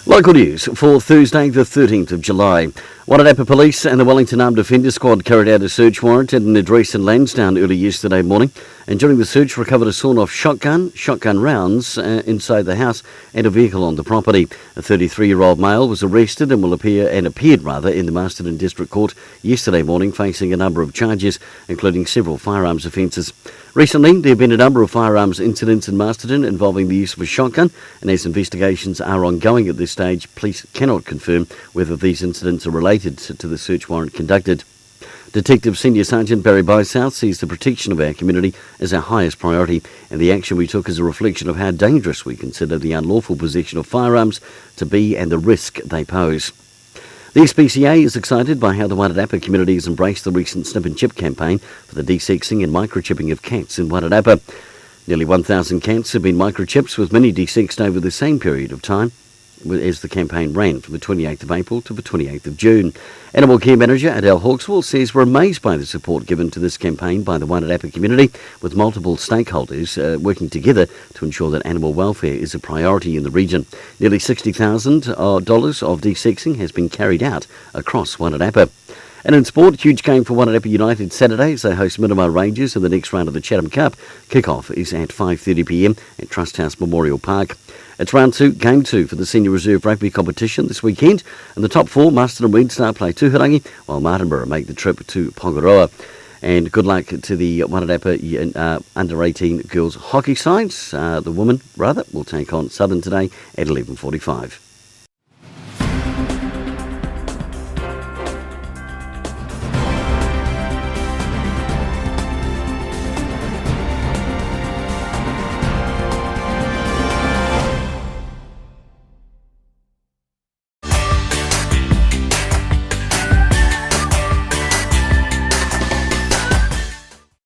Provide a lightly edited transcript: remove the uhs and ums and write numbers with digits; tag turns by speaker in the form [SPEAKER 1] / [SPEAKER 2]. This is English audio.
[SPEAKER 1] Local news for Thursday the 13th of July. Wairarapa Police and the Wellington Armed Defender Squad carried out a search warrant at an address in Lansdowne early yesterday morning, and during the search recovered a sawn-off shotgun rounds inside the house and a vehicle on the property. A 33-year-old male was arrested and appeared in the Masterton District Court yesterday morning, facing a number of charges, including several firearms offences. Recently, there have been a number of firearms incidents in Masterton involving the use of a shotgun, and as investigations are ongoing at this stage, police cannot confirm whether these incidents are related to the search warrant conducted. Detective Senior Sergeant Barry Bysouth sees the protection of our community as our highest priority, and the action we took is a reflection of how dangerous we consider the unlawful possession of firearms to be and the risk they pose. The SPCA is excited by how the Wairarapa community has embraced the recent Snip and Chip campaign for the desexing and microchipping of cats in Wairarapa. Nearly 1,000 cats have been microchipped, with many desexed over the same period of time as the campaign ran from the 28th of April to the 28th of June. Animal Care Manager Adele Hawkswell says we're amazed by the support given to this campaign by the Wairarapa community, with multiple stakeholders working together to ensure that animal welfare is a priority in the region. Nearly $60,000 of desexing has been carried out across Wairarapa. And in sport, huge game for Wairarapa United Saturday as they host Miramar Rangers in the next round of the Chatham Cup. Kick-off is at 5:30pm at Trust House Memorial Park. It's round 2, game 2 for the Senior Reserve Rugby competition this weekend. And the top 4, Masterton and Red Star, play Tuharangi, while Martinborough make the trip to Pongaroa. And good luck to the Wairarapa under-18 girls hockey sides. The women, will take on Southern today at 11:45.